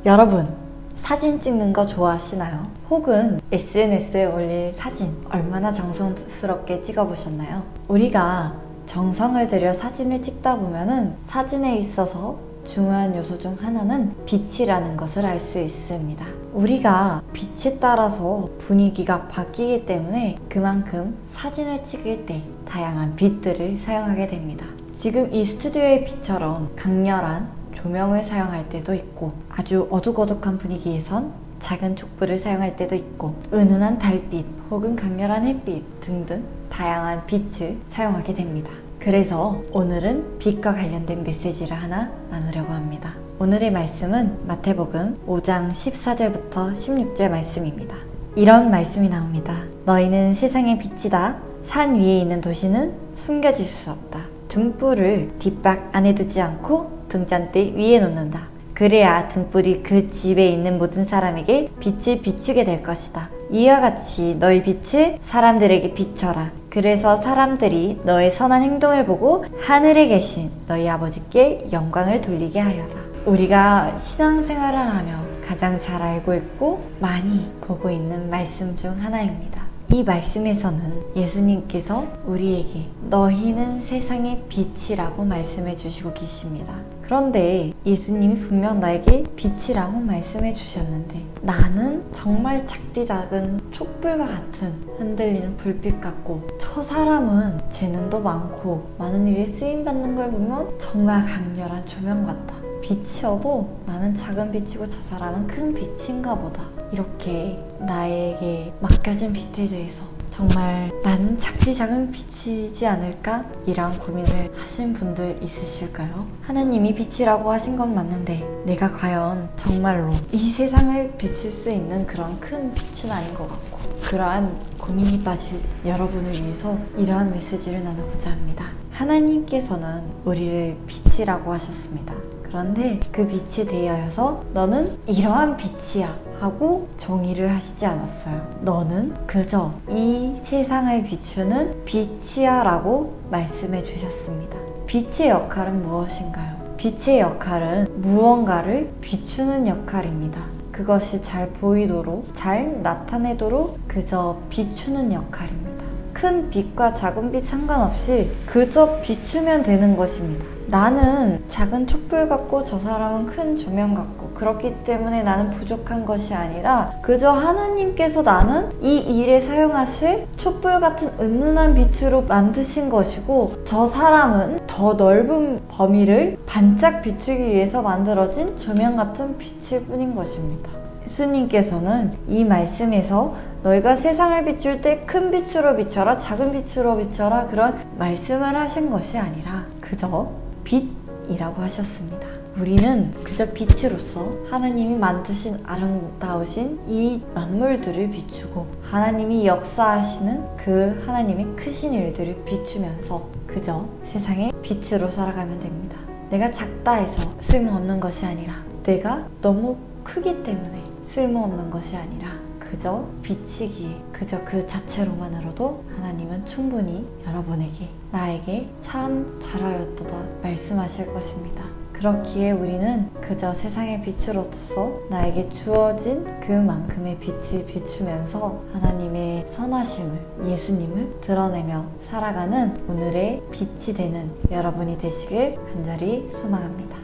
여러분, 사진 찍는 거 좋아하시나요? 혹은 SNS에 올릴 사진 얼마나 정성스럽게 찍어보셨나요? 우리가 정성을 들여 사진을 찍다 보면은 사진에 있어서 중요한 요소 중 하나는 빛이라는 것을 알 수 있습니다. 우리가 빛에 따라서 분위기가 바뀌기 때문에 그만큼 사진을 찍을 때 다양한 빛들을 사용하게 됩니다. 지금 이 스튜디오의 빛처럼 강렬한 조명을 사용할 때도 있고, 아주 어둑어둑한 분위기에선 작은 촛불을 사용할 때도 있고, 은은한 달빛 혹은 강렬한 햇빛 등등 다양한 빛을 사용하게 됩니다. 그래서 오늘은 빛과 관련된 메시지를 하나 나누려고 합니다. 오늘의 말씀은 마태복음 5장 14절부터 16절 말씀입니다. 이런 말씀이 나옵니다. 너희는 세상의 빛이다. 산 위에 있는 도시는 숨겨질 수 없다. 등불을 뒷박 안에 두지 않고 등잔대 위에 놓는다. 그래야 등불이 그 집에 있는 모든 사람에게 빛을 비추게 될 것이다. 이와 같이 너희 빛을 사람들에게 비춰라. 그래서 사람들이 너의 선한 행동을 보고 하늘에 계신 너희 아버지께 영광을 돌리게 하여라. 우리가 신앙생활을 하며 가장 잘 알고 있고 많이 보고 있는 말씀 중 하나입니다. 이 말씀에서는 예수님께서 우리에게 너희는 세상의 빛이라고 말씀해 주시고 계십니다. 그런데 예수님이 분명 나에게 빛이라고 말씀해 주셨는데, 나는 정말 작디 작은 촛불과 같은 흔들리는 불빛 같고, 저 사람은 재능도 많고 많은 일에 쓰임받는 걸 보면 정말 강렬한 조명 같다. 빛이어도 나는 작은 빛이고 저 사람은 큰 빛인가 보다. 이렇게 나에게 맡겨진 빛에 대해서 정말 나는 작디 작은 빛이지 않을까? 이런 고민을 하신 분들 있으실까요? 하나님이 빛이라고 하신 건 맞는데 내가 과연 정말로 이 세상을 비출 수 있는 그런 큰 빛은 아닌 것 같고, 그러한 고민이 빠질 여러분을 위해서 이러한 메시지를 나누고자 합니다. 하나님께서는 우리를 빛이라고 하셨습니다. 그런데 그 빛에 대하여서 너는 이러한 빛이야 하고 정의를 하시지 않았어요. 너는 그저 이 세상을 비추는 빛이야 라고 말씀해 주셨습니다. 빛의 역할은 무엇인가요? 빛의 역할은 무언가를 비추는 역할입니다. 그것이 잘 보이도록, 잘 나타내도록 그저 비추는 역할입니다. 큰 빛과 작은 빛 상관없이 그저 비추면 되는 것입니다. 나는 작은 촛불 같고 저 사람은 큰 조명 같고, 그렇기 때문에 나는 부족한 것이 아니라 그저 하나님께서 나는 이 일에 사용하실 촛불 같은 은은한 빛으로 만드신 것이고, 저 사람은 더 넓은 범위를 반짝 비추기 위해서 만들어진 조명 같은 빛일 뿐인 것입니다. 예수님께서는 이 말씀에서 너희가 세상을 비출 때 큰 빛으로 비춰라, 작은 빛으로 비춰라, 그런 말씀을 하신 것이 아니라 그저 빛이라고 하셨습니다. 우리는 그저 빛으로서 하나님이 만드신 아름다우신 이 만물들을 비추고, 하나님이 역사하시는 그 하나님의 크신 일들을 비추면서 그저 세상의 빛으로 살아가면 됩니다. 내가 작다 해서 쓸모없는 것이 아니라, 내가 너무 크기 때문에 쓸모없는 것이 아니라 그저 빛이기에 그저 그 자체로만으로도 하나님은 충분히 여러분에게, 나에게 참 잘하였도다 말씀하실 것입니다. 그렇기에 우리는 그저 세상의 빛으로서 나에게 주어진 그만큼의 빛을 비추면서 하나님의 선하심을, 예수님을 드러내며 살아가는 오늘의 빛이 되는 여러분이 되시길 간절히 소망합니다.